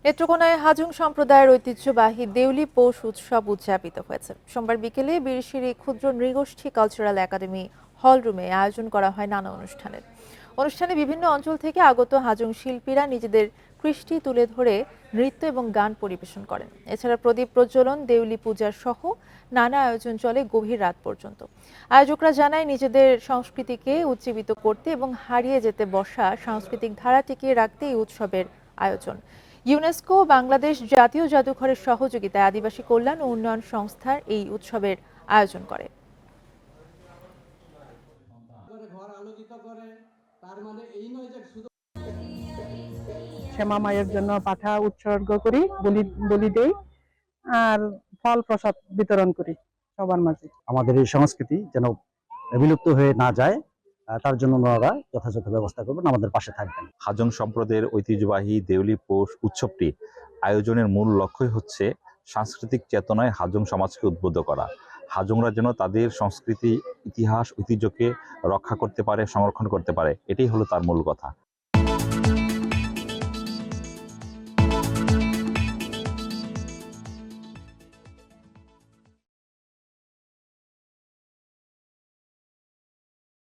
নেত্রকোনায় হাজং সম্প্রদায়ের ঐতিহ্যবাহী দেউলি পৌষ উৎসব উদযাপিত হয়েছে। সোমবার বিকেলে বীরশিরি ক্ষুদ্র নৃগোষ্ঠী কালচারাল একাডেমি হলরুমে আয়োজন করা হয় নানা অনুষ্ঠানে বিভিন্ন অঞ্চল থেকে আগত হাজং শিল্পীরা নিজেদের কৃষ্টি তুলে ধরে নৃত্য এবং গান পরিবেশন করেন। এছাড়া প্রদীপ প্রজ্বলন, দেউলি পূজার সহ নানা আয়োজন চলে গভীর রাত পর্যন্ত। আয়োজকরা জানায়, নিজেদের সংস্কৃতিকে উজ্জীবিত করতে এবং হারিয়ে যেতে বসা সাংস্কৃতিক ধারা টিকিয়ে রাখতে এই উৎসবের আয়োজন। ইউনেস্কো ও বাংলাদেশ জাতীয় জাদুঘরের সহযোগিতায় আদিবাসী কল্যাণ ও উন্নয়ন সংস্থার এই উৎসবের আয়োজন করে। শ্যামা মায়ের জন্য পাঠা উৎসর্গ করি, বলি দেই, আর ফল প্রসাদ বিতরণ করি সবার মাঝে। আমাদের এই সংস্কৃতি যেন বিলুপ্ত হয়ে না যায়, তার জন্য ওনারা যথাযথ ব্যবস্থা করবেন, আমাদের পাশে থাকবেন। হাজং সম্প্রদায়ের ঐতিহ্যবাহী দেউলি পৌষ উৎসবটি আয়োজনের মূল লক্ষ্যই হচ্ছে সাংস্কৃতিক চেতনায় হাজং সমাজকে উদ্বুদ্ধ করা। হাজংরা যেন তাদের সংস্কৃতি, ইতিহাস, ঐতিহ্যকে রক্ষা করতে পারে, সংরক্ষণ করতে পারে, এটাই হলো তার মূল কথা।